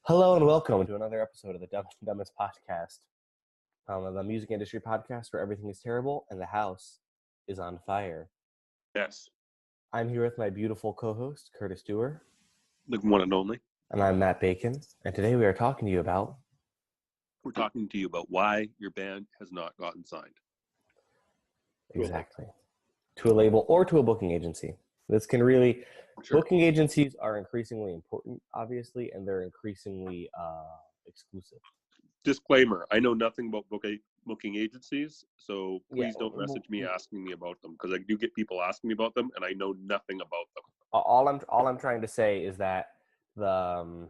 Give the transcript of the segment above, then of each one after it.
Hello and welcome to another episode of the Dumbest Podcast, the music industry podcast where everything is terrible and the house is on fire. Yes. I'm here with my beautiful co-host, Curtis Dewar. The one and only. And I'm Matt Bacon. And today we are talking to you about... We're talking to you about why your band has not gotten signed. Exactly. To a label or to a booking agency. This can really... Sure. Booking agencies are increasingly important, obviously, and they're increasingly exclusive. Disclaimer, I know nothing about booking agencies, so please don't message me asking me about them, because I do get people asking me about them, and I know nothing about them. All I'm trying to say is that the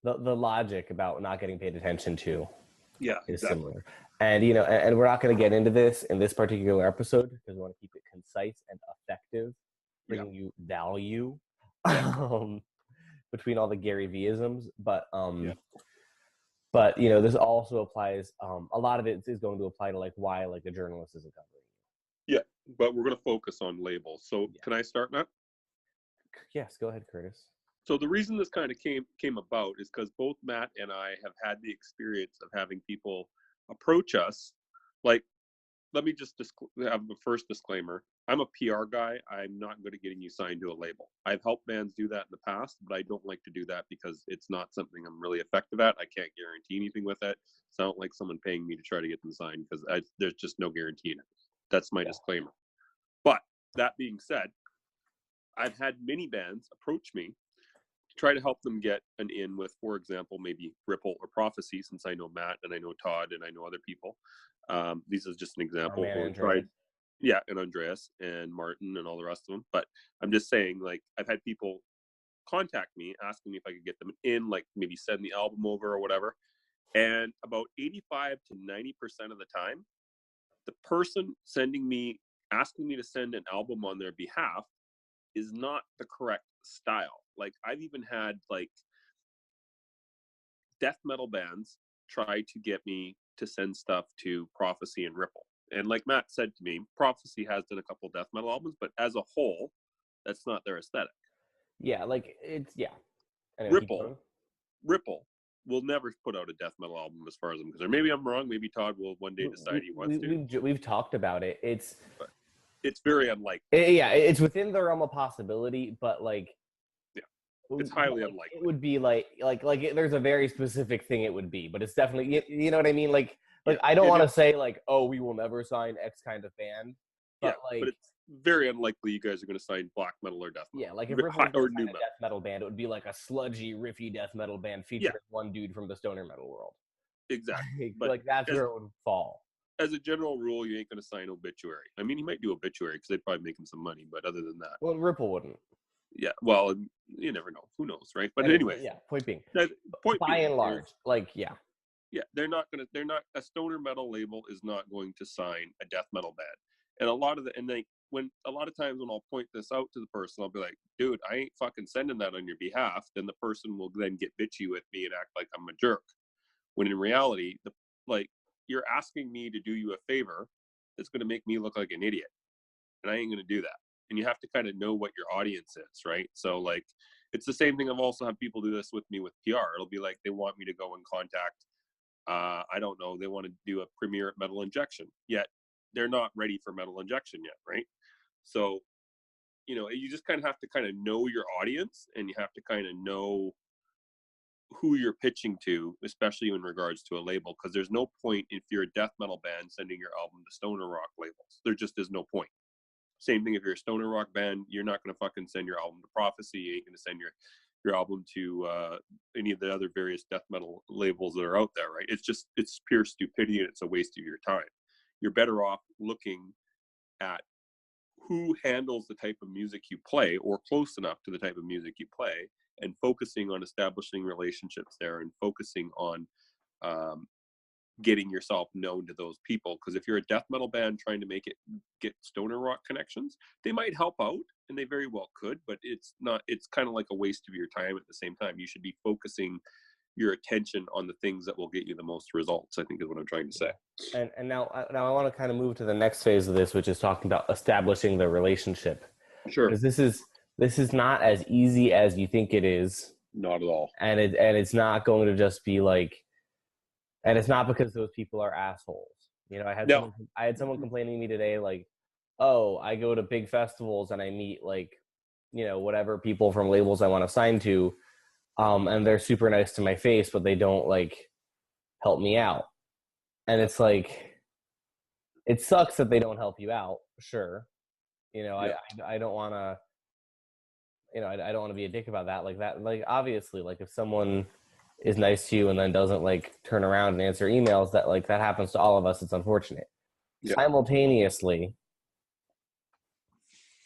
logic about not getting paid attention to is similar. And, you know, and we're not going to get into this in this particular episode because we want to keep it concise and effective. Bringing you value between all the Gary V-isms, but you know, this also applies. A lot of it is going to apply to like why like a journalist isn't covering you. Yeah, but we're going to focus on labels. So can I start, Matt? Yes, go ahead, Curtis. So the reason this kind of came about is because both Matt and I have had the experience of having people approach us. Like, let me just have the first disclaimer. I'm a PR guy. I'm not good at getting you signed to a label. I've helped bands do that in the past, but I don't like to do that because it's not something I'm really effective at. I can't guarantee anything with it. It's not like someone paying me to try to get them signed because there's just no guarantee in it. That's my disclaimer. But that being said, I've had many bands approach me to try to help them get an in with, for example, maybe Ripple or Prophecy, since I know Matt and I know Todd and I know other people. These is just an example. And Andreas and Martin and all the rest of them. But I'm just saying, like, I've had people contact me asking me if I could get them in, like maybe send the album over or whatever. And about 85 to 90% of the time, the person asking me to send an album on their behalf is not the correct style. Like, I've even had like death metal bands try to get me to send stuff to Prophecy and Ripple. And like Matt said to me, Prophecy has done a couple death metal albums, but as a whole, that's not their aesthetic. Yeah, like it's Anyway, Ripple will never put out a death metal album as far as I'm concerned. Maybe I'm wrong. Maybe Todd will one day decide he wants to. We've talked about it. It's very unlikely. It's within the realm of possibility, but like, it's highly unlikely. It would be like there's a very specific thing it would be, but it's definitely, you know what I mean? Like I don't want to say like, oh, we will never sign X kind of band, but but it's very unlikely you guys are going to sign black metal or death metal. Yeah, like if Ripple or new metal. Death metal band, it would be like a sludgy, riffy death metal band featuring one dude from the stoner metal world. Exactly, but like that's where it would fall. As a general rule, you ain't going to sign Obituary. I mean, he might do Obituary because they'd probably make him some money, but other than that, well, Ripple wouldn't. Yeah, well, you never know. Who knows, right? But anyway, point being, by and large, they're not. A stoner metal label is not going to sign a death metal band. And a lot of times when I'll point this out to the person, I'll be like, dude, I ain't fucking sending that on your behalf. Then the person will then get bitchy with me and act like I'm a jerk. When in reality, you're asking me to do you a favor that's going to make me look like an idiot. And I ain't going to do that. And you have to kind of know what your audience is, right? So like, it's the same thing. I've also had people do this with me with PR. It'll be like, they want me to go and contact, I don't know, they want to do a premiere at Metal Injection, yet they're not ready for Metal Injection yet, right? So, you know, you just kind of have to kind of know your audience, and you have to kind of know who you're pitching to, especially in regards to a label, because there's no point if you're a death metal band sending your album to stoner rock labels. There just is no point. Same thing if you're a stoner rock band, you're not going to fucking send your album to Prophecy. You ain't going to send your album to any of the other various death metal labels that are out there, right? It's pure stupidity, and it's a waste of your time. You're better off looking at who handles the type of music you play, or close enough to the type of music you play, and focusing on establishing relationships there, and focusing on getting yourself known to those people. Because if you're a death metal band trying to get stoner rock connections, they might help out, and they very well could, but it's kind of like a waste of your time at the same time. You should be focusing your attention on the things that will get you the most results, I think is what I'm trying to say. And now I want to kind of move to the next phase of this, which is talking about establishing the relationship. Sure. Because this is not as easy as you think it is. Not at all. And it's not going to just be like, and it's not because those people are assholes. You know, I had someone complaining to me today, like, oh, I go to big festivals and I meet like, you know, whatever people from labels I want to sign to, and they're super nice to my face, but they don't like help me out. And it's like, it sucks that they don't help you out. Sure, you know, I don't want to, you know, I don't want to be a dick about that. Like that, like obviously, like if someone is nice to you and then doesn't like turn around and answer emails, that like that happens to all of us. It's unfortunate. Yeah. Simultaneously,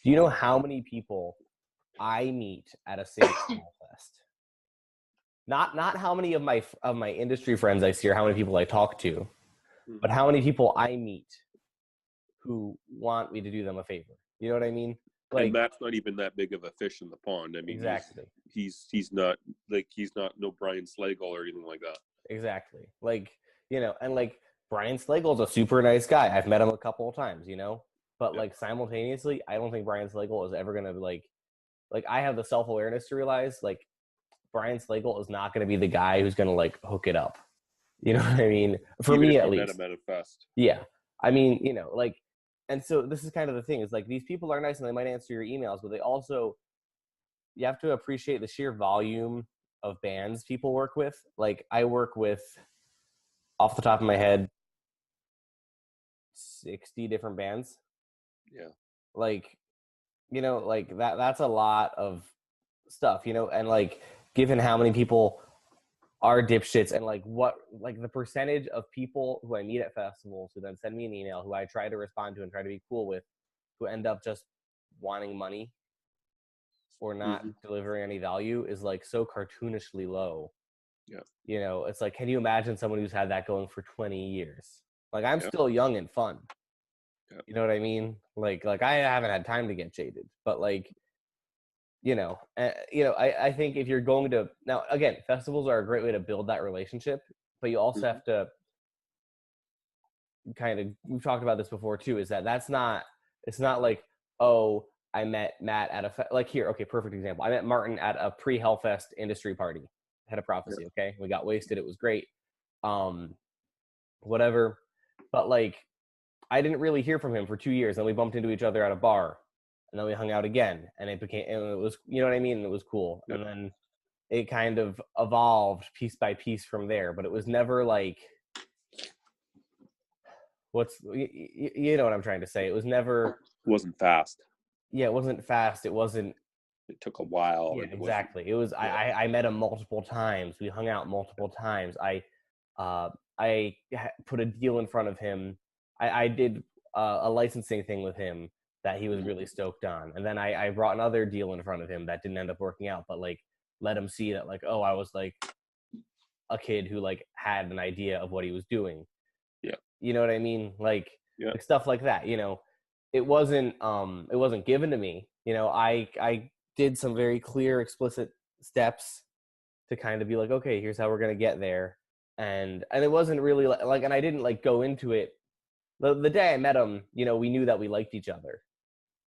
do you know how many people I meet at a St. Paul Fest? Not how many of my industry friends I see or how many people I talk to, but how many people I meet who want me to do them a favor. You know what I mean? Like, and Matt's not even that big of a fish in the pond. I mean, exactly. He's not no Brian Slagle or anything like that. Exactly. Like, you know, and like Brian Slagle's a super nice guy. I've met him a couple of times, you know, but like simultaneously, I don't think Brian Slagle is ever going to like I have the self-awareness to realize like Brian Slagle is not going to be the guy who's going to like hook it up. You know what I mean? For even me, if at you least. Met him at a fest. Yeah. I mean, you know, like, and so this is kind of the thing is like these people are nice and they might answer your emails, but they also, you have to appreciate the sheer volume of bands people work with. Like I work with, off the top of my head, 60 different bands. Yeah. Like, you know, like that's a lot of stuff, you know, and like given how many people are dipshits and like what, like the percentage of people who I meet at festivals who then send me an email who I try to respond to and try to be cool with, who end up just wanting money or not delivering any value is like so cartoonishly low. Yeah. You know, it's like, can you imagine someone who's had that going for 20 years? Like I'm still young and fun. Yeah. You know what I mean? Like I haven't had time to get jaded, but like, you know, I think if you're going to, now again, festivals are a great way to build that relationship, but you also have to kind of, we've talked about this before too, is that it's not like, oh, I met Matt at like here, okay, perfect example. I met Martin at a pre-Hellfest industry party, Head of Prophecy, okay? We got wasted, it was great. Whatever. But like, I didn't really hear from him for 2 years, and we bumped into each other at a bar. And then we hung out again, and it was, you know what I mean? It was cool. Yep. And then it kind of evolved piece by piece from there, but it was never like, you know what I'm trying to say? It was never. It wasn't fast. Yeah, it wasn't fast. It took a while. Yeah, exactly. It was, yeah. I met him multiple times. We hung out multiple times. I put a deal in front of him. I did a licensing thing with him that he was really stoked on. And then I brought another deal in front of him that didn't end up working out, but like let him see that like, oh, I was like a kid who like had an idea of what he was doing. Yeah. You know what I mean? Like, like stuff like that, you know. It wasn't given to me. You know, I did some very clear, explicit steps to kind of be like, okay, here's how we're going to get there. And it wasn't really like, and I didn't like go into it. The day I met him, you know, we knew that we liked each other.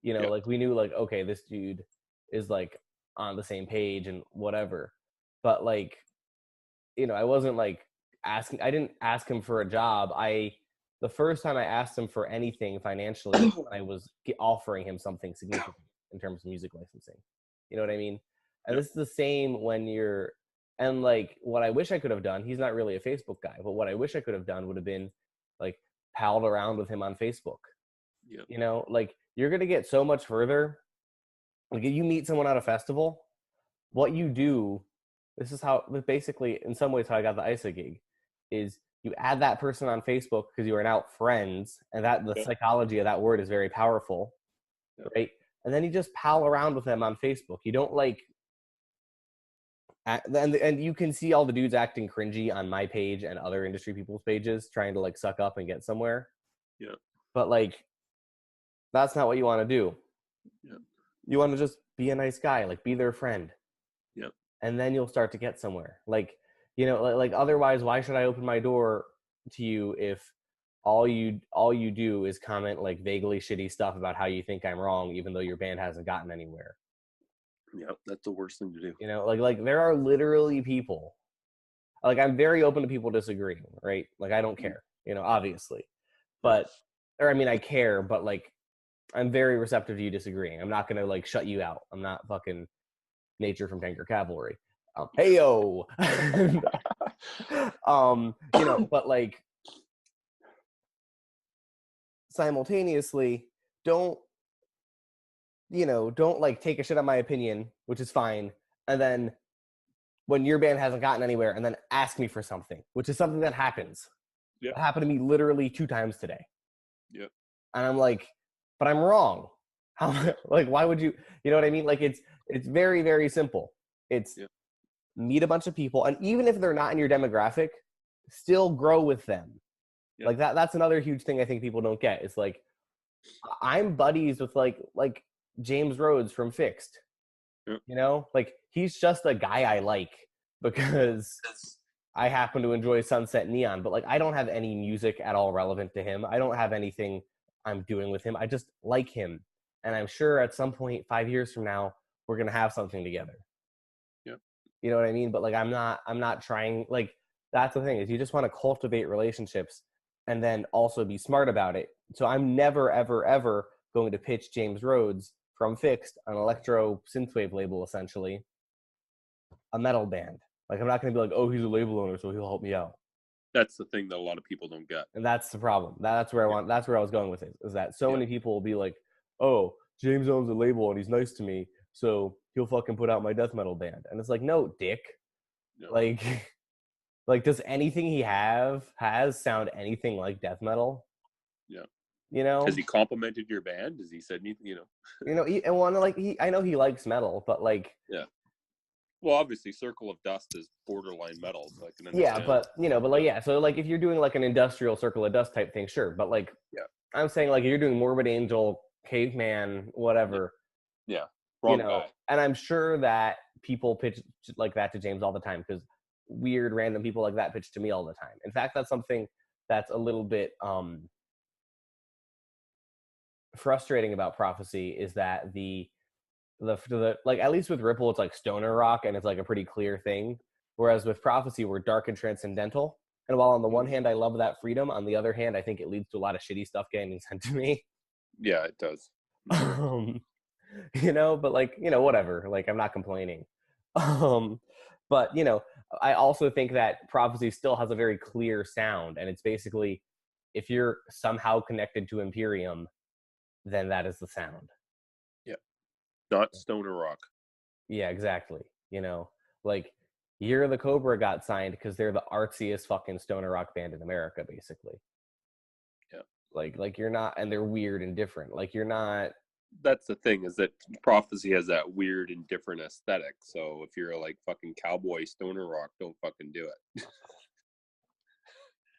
You know, like we knew like, okay, this dude is like on the same page and whatever. But like, you know, I wasn't like I didn't ask him for a job. The first time I asked him for anything financially, I was offering him something significant in terms of music licensing. You know what I mean? And this is the same when you're, and like what I wish I could have done, he's not really a Facebook guy, but what I wish I could have done would have been like palled around with him on Facebook. Yeah. You know, like you're going to get so much further. Like if you meet someone at a festival, what you do, this is how, basically in some ways how I got the ISA gig, is you add that person on Facebook because you are now friends, and that the psychology of that word is very powerful, right? And then you just pal around with them on Facebook. You don't like, and you can see all the dudes acting cringy on my page and other industry people's pages, trying to like suck up and get somewhere. Yeah. But like, that's not what you want to do. Yeah. You want to just be a nice guy, like be their friend. Yeah. And then you'll start to get somewhere. Like, you know, like otherwise, why should I open my door to you if all you do is comment like vaguely shitty stuff about how you think I'm wrong, even though your band hasn't gotten anywhere? Yeah, that's the worst thing to do. You know, like there are literally people. Like I'm very open to people disagreeing, right? Like I don't care, you know, obviously, but or I mean I care, but like I'm very receptive to you disagreeing. I'm not gonna like shut you out. I'm not fucking Nature from Tanker Cavalry. Hey yo, you know, but like simultaneously, don't like take a shit on my opinion, which is fine, and then when your band hasn't gotten anywhere, and then ask me for something, which is something that happens. Yep. It happened to me literally 2 times today. Yep. And I'm like, but I'm wrong. How? Like, why would you? You know what I mean? Like, it's very, very simple. It's meet a bunch of people, and even if they're not in your demographic, still grow with them. Yep. Like that's another huge thing I think people don't get. It's like I'm buddies with like James Rhodes from Fixed. Yep. You know, like he's just a guy I like because I happen to enjoy Sunset Neon, but like I don't have any music at all relevant to him. I don't have anything I'm doing with him. I just like him. And I'm sure at some point 5 years from now, we're going to have something together. Yep. You know what I mean? But like I'm not trying, like that's the thing is you just want to cultivate relationships and then also be smart about it. So I'm never, ever, ever going to pitch James Rhodes from Fixed, an electro synthwave label, essentially, a metal band. Like I'm not going to be like, oh, he's a label owner, so he'll help me out. That's the thing that a lot of people don't get, and that's the problem. That's where That's where I was going with it. Is that so many people will be like, oh, James owns a label and he's nice to me, so he'll fucking put out my death metal band. And it's like, no, dick. No. Like, does anything he has sound anything like death metal? Yeah. You know, has he complimented your band? Has he said anything? You know, and one like I know he likes metal, but like, yeah. Well, obviously, Circle of Dust is borderline metal, so I can understand. Yeah, but like, so like if you're doing like an industrial Circle of Dust type thing, sure. But like, I'm saying like if you're doing Morbid Angel, Caveman, whatever. Yeah. Wrong guy. And I'm sure that people pitch like that to James all the time because weird random people like that pitch to me all the time. In fact, that's something that's a little bit frustrating about Prophecy is that the like at least with Ripple it's like stoner rock and it's like a pretty clear thing, whereas with Prophecy we're dark and transcendental. And while on the one hand I love that freedom, on the other hand I think it leads to a lot of shitty stuff getting sent to me. Yeah, it does. But like, whatever, like I'm not complaining. But I also think that Prophecy still has a very clear sound, and it's basically if you're somehow connected to Imperium, then that is the sound. Yeah. Not stoner rock. Yeah, exactly. Like Year of the Cobra got signed because they're the artsiest fucking stoner rock band in America, basically. Yeah. Like you're not, and they're weird and different. Like you're not. That's the thing, is that Prophecy has that weird and different aesthetic. So if you're like fucking cowboy stoner rock, don't fucking do it.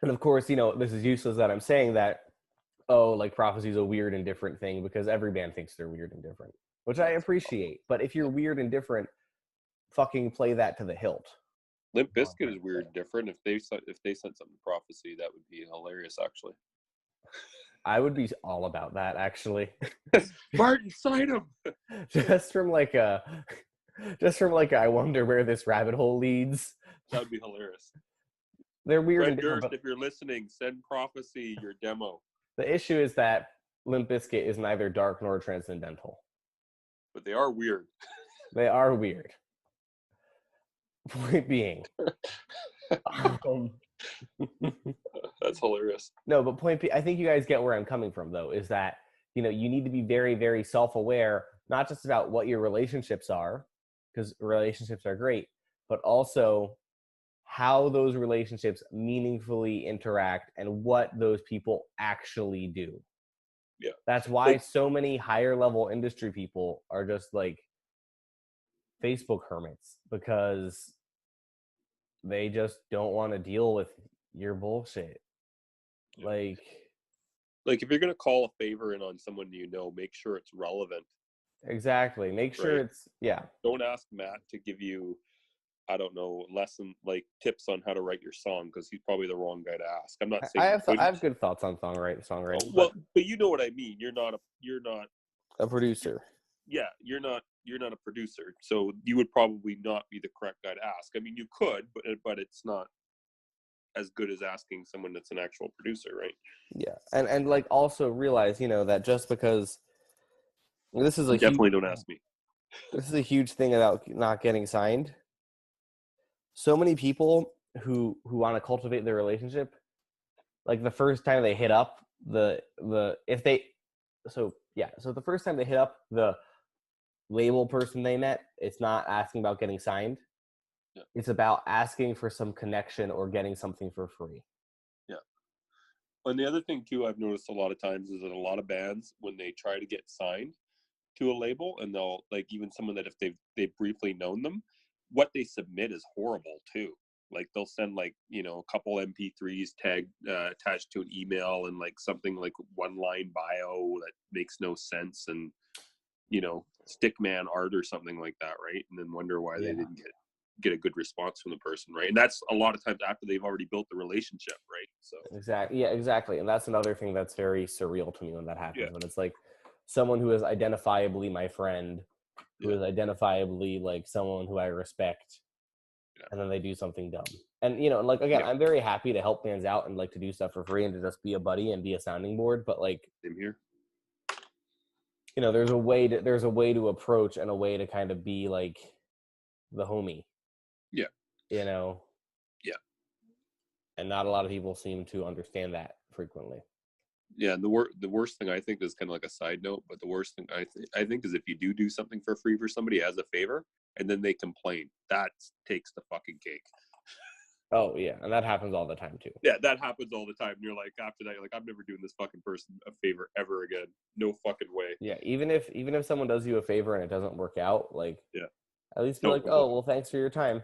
And of course, this is useless that I'm saying that, like Prophecy is a weird and different thing because every band thinks they're weird and different, which I appreciate. But if you're weird and different, fucking play that to the hilt. Limp Bizkit is weird and different. If they sent something to Prophecy, that would be hilarious, actually. I would be all about that, actually. Martin, sign him. Just from like I wonder where this rabbit hole leads. That would be hilarious. They're weird Red and different. Durst, if you're listening, send Prophecy your demo. The issue is that Limp Bizkit is neither dark nor transcendental. But they are weird. They are weird. Point being. That's hilarious. No, but I think you guys get where I'm coming from, though, is that, you need to be very, very self-aware, not just about what your relationships are, because relationships are great, but also how those relationships meaningfully interact and what those people actually do. Yeah. That's why so many higher level industry people are just like Facebook hermits, because they just don't want to deal with your bullshit. Yeah. Like if you're going to call a favor in on someone make sure it's relevant. Exactly. Make sure it's, yeah. Don't ask Matt to give you, I don't know, tips on how to write your song, because he's probably the wrong guy to ask. I'm not saying I have good thoughts on songwriting. Well, but you know what I mean. You're not a producer. Yeah, you're not you're not a producer, so you would probably not be the correct guy to ask. I mean, you could, but it's not as good as asking someone that's an actual producer, right? Yeah, and like also realize, that just because this is a definitely don't ask me. This is a huge thing about not getting signed. So many people who want to cultivate their relationship, like the first time they hit up the first time they hit up the label person they met, it's not asking about getting signed. Yeah. It's about asking for some connection or getting something for free. Yeah. And the other thing too, I've noticed a lot of times is that a lot of bands, when they try to get signed to a label, and they'll like, even someone that if they've briefly known them, what they submit is horrible too. Like they'll send like, a couple MP3s tagged attached to an email, and like something like one line bio that makes no sense, and stickman art or something like that, right? And then wonder why they didn't get a good response from the person, right? And that's a lot of times after they've already built the relationship, right? So exactly. And that's another thing that's very surreal to me when that happens, when it's like someone who is identifiably my friend, who is identifiably like someone who I respect, and then they do something dumb. And like, again, I'm very happy to help fans out and like to do stuff for free and to just be a buddy and be a sounding board, but like, same here. There's a way to approach and a way to kind of be like the homie. Yeah. Yeah. And not a lot of people seem to understand that frequently. Yeah, and the worst thing I think is kind of like a side note, but the worst thing I think is if you do something for free for somebody as a favor, and then they complain, that takes the fucking cake. Oh yeah, and that happens all the time too. Yeah, that happens all the time. And you're like, after that, you're like, I'm never doing this fucking person a favor ever again. No fucking way. Yeah, even if someone does you a favor and it doesn't work out, like, at least be don't like, complain. Oh, well, thanks for your time.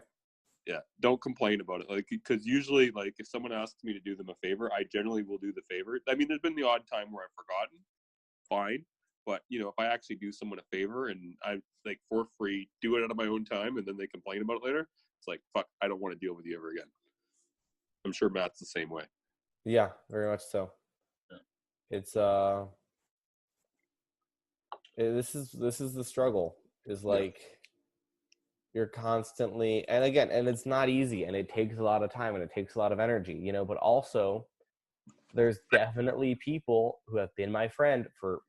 Yeah, don't complain about it. Like, because usually, like, if someone asks me to do them a favor, I generally will do the favor. I mean, there's been the odd time where I've forgotten, fine. But if I actually do someone a favor and I like for free, do it out of my own time, and then they complain about it later, it's like, fuck, I don't want to deal with you ever again. I'm sure Matt's the same way. Yeah, very much so. Yeah. It's this is the struggle. Is like you're constantly, and again, and it's not easy, and it takes a lot of time, and it takes a lot of energy, but also there's definitely people who have been my friend for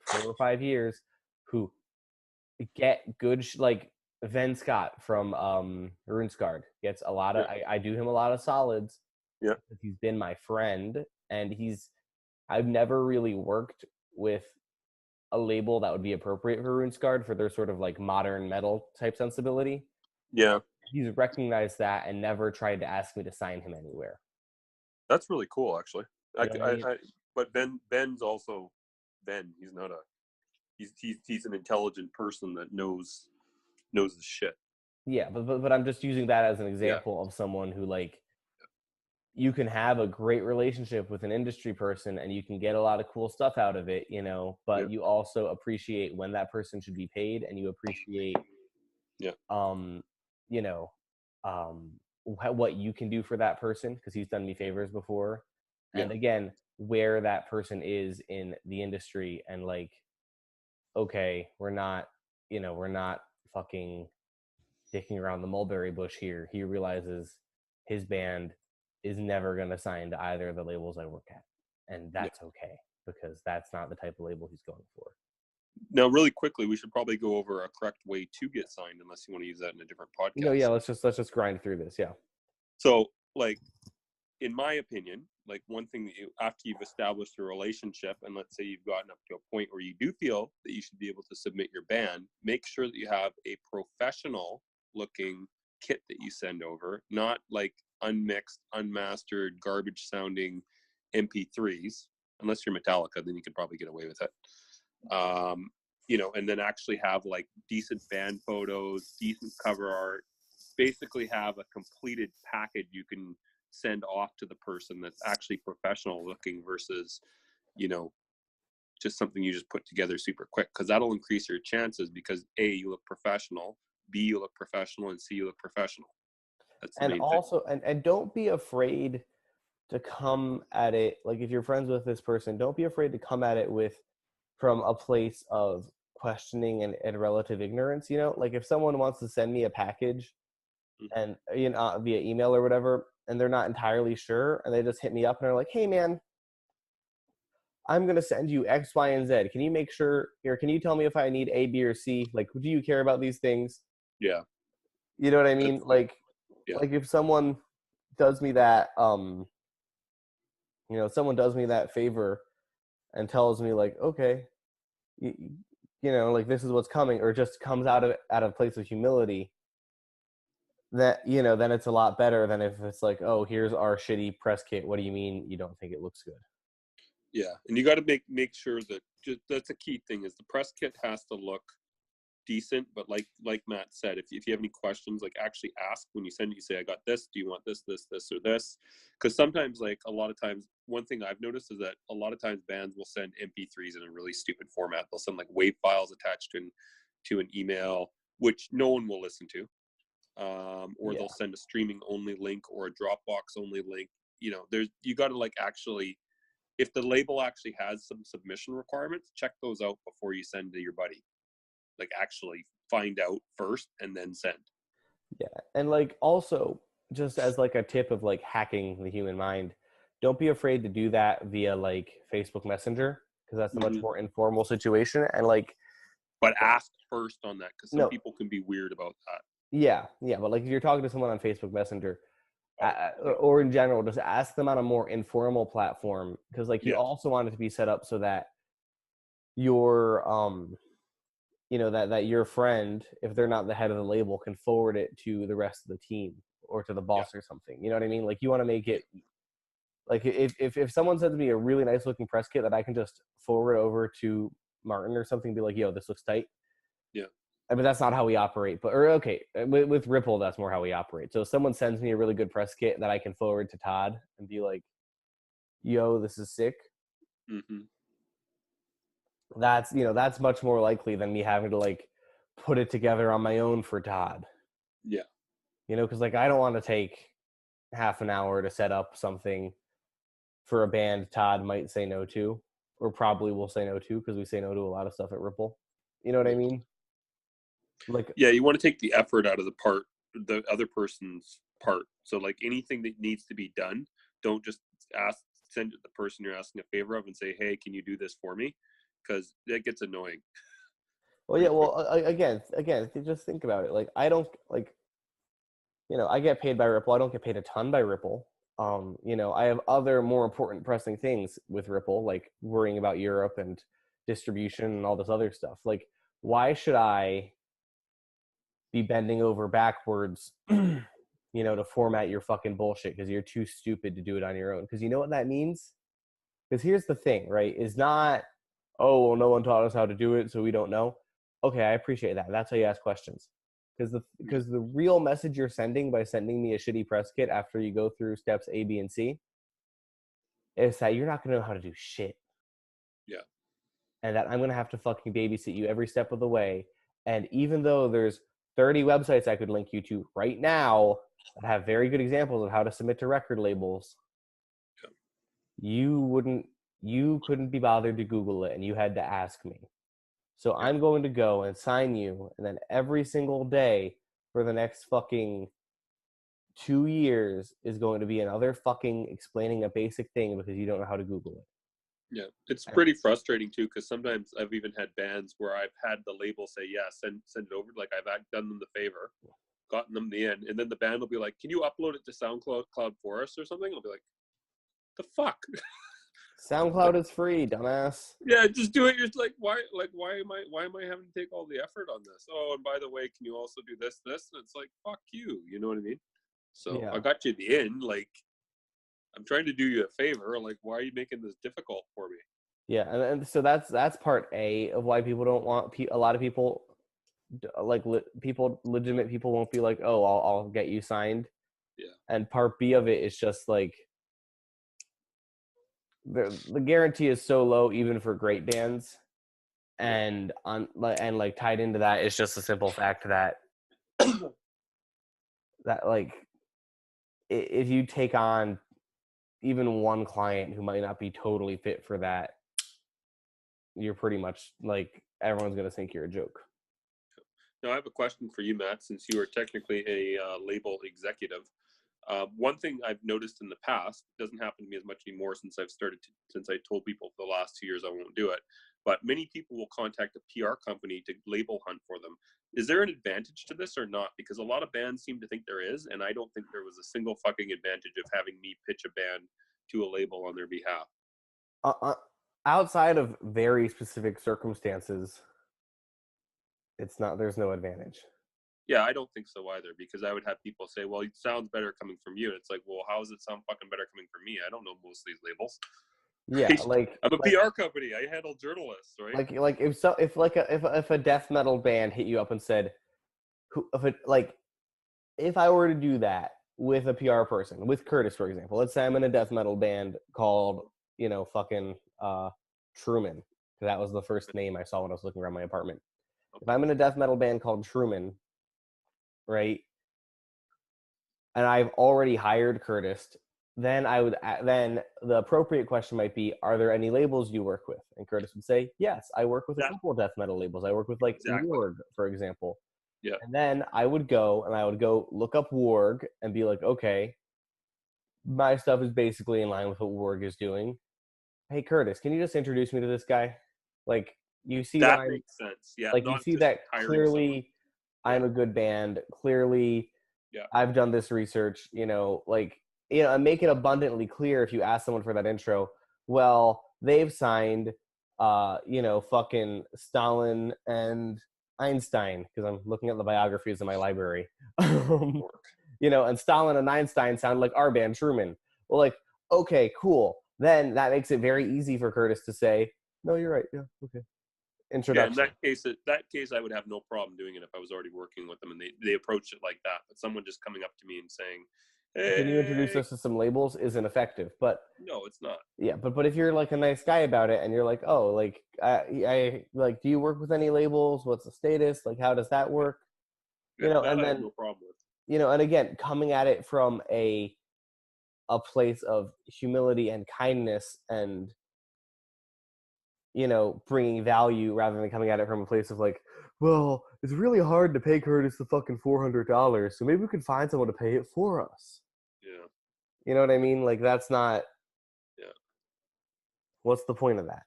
4 or 5 years who get good like Ven Scott from RuneScarred gets a lot of I do him a lot of solids. Yeah. He's been my friend, and I've never really worked with a label that would be appropriate for RuneScarred for their sort of like modern metal type sensibility. Yeah. He's recognized that and never tried to ask me to sign him anywhere. That's really cool, actually. But Ben's also Ben. He's not he's an intelligent person that knows the shit. Yeah, but I'm just using that as an example of someone who like you can have a great relationship with an industry person and you can get a lot of cool stuff out of it, but you also appreciate when that person should be paid, and you appreciate what you can do for that person because he's done me favors before. And again, where that person is in the industry, and like, okay, we're not fucking dicking around the mulberry bush here. He realizes his band is never going to sign to either of the labels I work at, and that's okay, because that's not the type of label he's going for. Now, really quickly, we should probably go over a correct way to get signed, unless you want to use that in a different podcast. No, yeah, let's just grind through this. Yeah. So, like, in my opinion, like, one thing that after you've established a relationship, and let's say you've gotten up to a point where you do feel that you should be able to submit your band, make sure that you have a professional looking kit that you send over, not like unmixed, unmastered, garbage sounding MP3s. Unless you're Metallica, then you could probably get away with it. And then actually have like decent band photos, decent cover art, basically have a completed package you can send off to the person that's actually professional looking versus, just something you just put together super quick, because that'll increase your chances, because A, you look professional, B, you look professional, and C, you look professional. That's the main thing. And don't be afraid to come at it, like if you're friends with this person, don't be afraid to come at it from a place of questioning and relative ignorance, you know? Like if someone wants to send me a package and, you know, via email or whatever, and they're not entirely sure, and they just hit me up and they're like, hey man, I'm going to send you X, Y, and Z. Can you make sure here? Can you tell me if I need A, B, or C? Like, do you care about these things? Yeah. You know what I mean? Like if someone does me that, you know, someone does me that favor and tells me like, okay, you, you know, like this is what's coming, or just comes out of a place of humility, that, you know, then it's a lot better than if it's like, oh, here's our shitty press kit. What do you mean you don't think it looks good? Yeah, and you got to make sure that that's a key thing is the press kit has to look decent, but like Matt said, if you have any questions, like actually ask when you send it. You say, I got this, do you want this, or this? Because sometimes, like a lot of times, one thing I've noticed is that a lot of times bands will send MP3s in a really stupid format. They'll send like WAV files attached to an email, which no one will listen to, or they'll send a streaming only link or a Dropbox only link. You know, you got to like actually, if the label actually has some submission requirements, check those out before you send to your buddy. Like actually find out first and then send. Yeah. And like also just as like a tip of like hacking the human mind, don't be afraid to do that via like Facebook Messenger, because that's a much more informal situation. And like, but ask first on that, because some no, people can be weird about that. Yeah. But like if you're talking to someone on Facebook Messenger, or in general, just ask them on a more informal platform, because like you also want it to be set up so that your you know, that your friend, if they're not the head of the label, can forward it to the rest of the team or to the boss or something. You know what I mean? Like you want to make it like if someone sends me a really nice looking press kit that I can just forward over to Martin or something, be like, yo, this looks tight. Yeah. I mean, that's not how we operate, but, or okay, with Ripple, that's more how we operate. So if someone sends me a really good press kit that I can forward to Todd and be like, yo, this is sick. That's, you know, that's much more likely than me having to like put it together on my own for Todd. Yeah. You know, because like I don't want to take half an hour to set up something for a band Todd might say no to, or probably will say no to, because we say no to a lot of stuff at Ripple. You know what I mean? Like, yeah, you want to take the effort out of the other person's part. So like anything that needs to be done, don't just send it the person you're asking a favor of and say, hey, can you do this for me? Because that gets annoying. Well, yeah, well, again, just think about it. Like, I don't, like, you know, I get paid by Ripple. I don't get paid a ton by Ripple. You know, I have other more important pressing things with Ripple, like worrying about Europe and distribution and all this other stuff. Like, why should I be bending over backwards, you know, to format your fucking bullshit because you're too stupid to do it on your own? Because you know what that means? Because here's the thing, right? Is not, oh, well, no one taught us how to do it, so we don't know. Okay, I appreciate that. That's how you ask questions. Because the real message you're sending by sending me a shitty press kit after you go through steps A, B, and C is that you're not going to know how to do shit. Yeah. And that I'm going to have to fucking babysit you every step of the way. And even though there's 30 websites I could link you to right now that have very good examples of how to submit to record labels, you couldn't be bothered to Google it, and you had to ask me. So I'm going to go and sign you, and then every single day for the next fucking 2 years is going to be another fucking explaining a basic thing because you don't know how to Google it. Yeah, it's pretty frustrating too, because sometimes I've even had bands where I've had the label say, yeah, send it over. Like I've done them the favor, gotten them the end, and then the band will be like, can you upload it to SoundCloud for us or something? I'll be like, the fuck? SoundCloud is free, dumbass. Yeah, just do it. You're like, why am I having to take all the effort on this? Oh, and by the way, can you also do this? And it's like, fuck you. You know what I mean? So I got you at the end. Like, I'm trying to do you a favor. Like, why are you making this difficult for me? Yeah, and so that's part A of why people don't want a lot of people, like legitimate people won't be like, oh, I'll get you signed. Yeah. And part B of it is just like the guarantee is so low even for great bands, and like tied into that is just the simple fact that that like if you take on even one client who might not be totally fit for that, you're pretty much like everyone's gonna think you're a joke. Now I have a question for you, Matt, since you are technically a label executive. One thing I've noticed in the past, doesn't happen to me as much anymore since since I told people for the last 2 years I won't do it, but many people will contact a PR company to label hunt for them. Is there an advantage to this or not? Because a lot of bands seem to think there is, and I don't think there was a single fucking advantage of having me pitch a band to a label on their behalf. Outside of very specific circumstances, there's no advantage. Yeah, I don't think so either, because I would have people say, well, it sounds better coming from you. It's like, well, how does it sound fucking better coming from me? I don't know most of these labels. Yeah, right? I'm a PR company. I handle journalists, right? Like if a death metal band hit you up and said, if I were to do that with a PR person, with Curtis, for example, let's say I'm in a death metal band called, fucking Truman. That was the first name I saw when I was looking around my apartment. Okay. If I'm in a death metal band called Truman, right, and I've already hired Curtis, then then the appropriate question might be, are there any labels you work with? And Curtis would say, yes, I work with a couple of death demetal labels. I work with Warg, for example. Yeah. And then I would go look up Warg and be like, okay, my stuff is basically in line with what Warg is doing. Hey, Curtis, can you just introduce me to this guy? Like, you see that makes sense. Yeah. Like, you see that clearly I'm a good band. Clearly, I've done this research, and make it abundantly clear if you ask someone for that intro. Well, they've signed, fucking Stalin and Einstein, because I'm looking at the biographies in my library. And Stalin and Einstein sound like our band Truman. Well, like, okay, cool. Then that makes it very easy for Curtis to say, no, you're right. Yeah, okay. Introduction. Yeah, in that case, I would have no problem doing it if I was already working with them and they approached it like that. But someone just coming up to me and saying, hey, can you introduce us to some labels isn't effective. But no, it's not. Yeah, but if you're like a nice guy about it and you're like, oh, like I like, do you work with any labels? What's the status? Like, how does that work? And then I have no problem with. And again, coming at it from a place of humility and kindness and bringing value rather than coming at it from a place of like, well, it's really hard to pay Curtis the fucking $400, so maybe we could find someone to pay it for us. Yeah. You know what I mean? Like, that's not. Yeah. What's the point of that?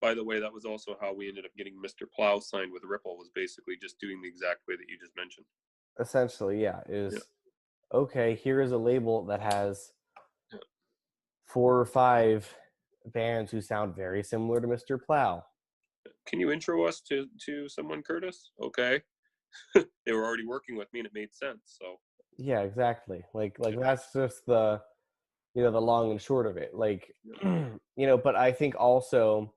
By the way, that was also how we ended up getting Mr. Plow signed with Ripple, was basically just doing the exact way that you just mentioned. Essentially, yeah. Okay, here is a label that has 4 or 5 bands who sound very similar to Mr. Plow. Can you intro us to someone, Curtis? Okay. They were already working with me and it made sense. So yeah, exactly. Like that's just the the long and short of it. Like, but I think also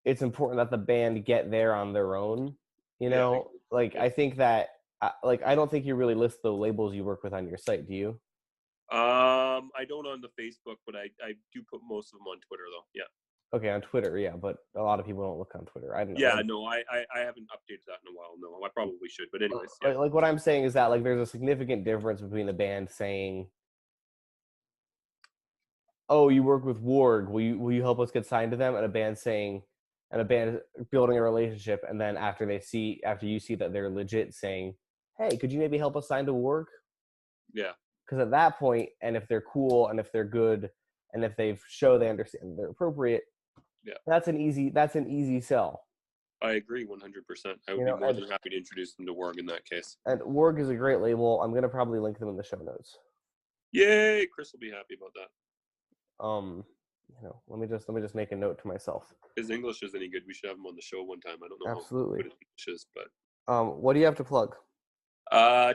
it's important that the band get there on their own. I think that I don't think you really list the labels you work with on your site, do you? I don't on the Facebook, but I do put most of them on Twitter though. Yeah. Okay, on Twitter, yeah, but a lot of people don't look on Twitter. I don't know. Yeah, no, I haven't updated that in a while. No, I probably should. But anyways, yeah. Like what I'm saying is that like there's a significant difference between a band saying, "Oh, you work with Warg. Will you help us get signed to them?" and a band building a relationship, and then after you see that they're legit, saying, "Hey, could you maybe help us sign to Warg?" Yeah. Because at that point, and if they're cool, and if they're good, and if they show they understand they're appropriate, that's an easy sell. I agree 100%. I would be more than happy to introduce them to Warg in that case. And Warg is a great label. I'm gonna probably link them in the show notes. Yay! Chris will be happy about that. Let me just make a note to myself. His English is any good. We should have him on the show one time. I don't know absolutely how good his English is, but what do you have to plug?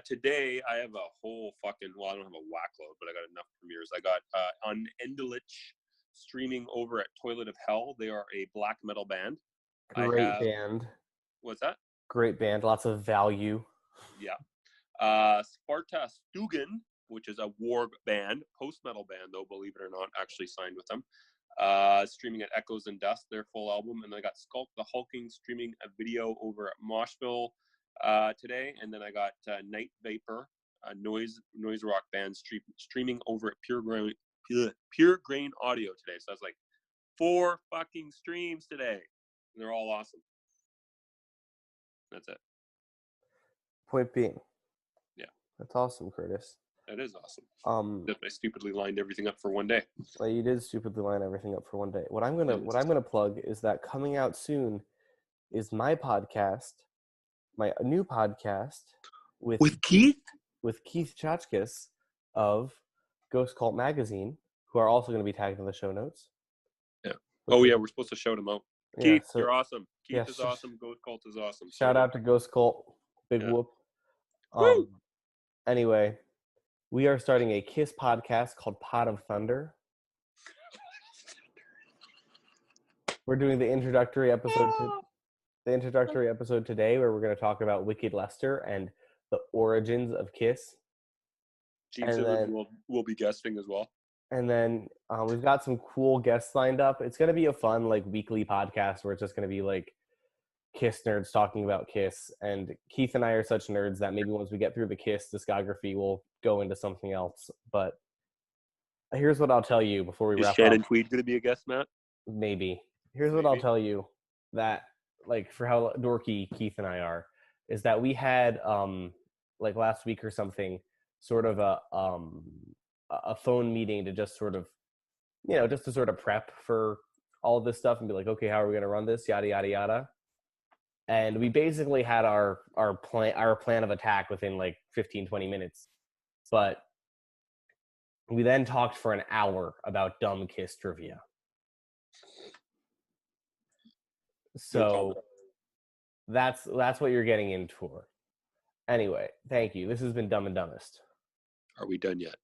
Today I have a whole fucking, well, I don't have a whack load, but I got enough premieres. I got on Endelich streaming over at Toilet of Hell. They are a black metal band. Great band. What's that? Great band. Lots of value. Yeah. Sparta Stugan, which is a Warg band, post-metal band, though, believe it or not, actually signed with them. Streaming at Echoes and Dust, their full album. And I got Skulk the Hulking streaming a video over at Moshville today. And then I got Night Vapor, a noise rock band streaming over at Pure Grain Audio today. So I was like, 4 fucking streams today. And they're all awesome. That's it. Point being. Yeah. That's awesome, Curtis. That is awesome. That I stupidly lined everything up for one day. Well, you did stupidly line everything up for one day. What I'm gonna plug is that coming out soon is my podcast, my new podcast with Keith Chachkis of Ghost Cult Magazine, who are also going to be tagged in the show notes. Yeah. Oh yeah, we're supposed to shout them out. Yeah, Keith, you're awesome. Keith is awesome. Ghost Cult is awesome. Shout out to Ghost Cult. Big whoop. Anyway, we are starting a KISS podcast called Pot of Thunder. We're doing the introductory episode today, where we're going to talk about Wicked Lester and the origins of KISS. Gene Simmons will be guesting as well. And then we've got some cool guests lined up. It's going to be a fun, like, weekly podcast where it's just going to be like KISS nerds talking about KISS. And Keith and I are such nerds that maybe once we get through the KISS discography, we'll go into something else. But here's what I'll tell you before we wrap up. Is Shannon Tweed going to be a guest, Matt? Maybe. Here's what I'll tell you, that, like, for how dorky Keith and I are, is that we had, like, last week or something, sort of a phone meeting to just sort of, just to sort of prep for all of this stuff and be like, okay, how are we going to run this? Yada, yada, yada. And we basically had our plan of attack within like 15, 20 minutes. But we then talked for an hour about dumb KISS trivia. So that's what you're getting in for. Anyway, thank you. This has been Dumb and Dumbest. Are we done yet?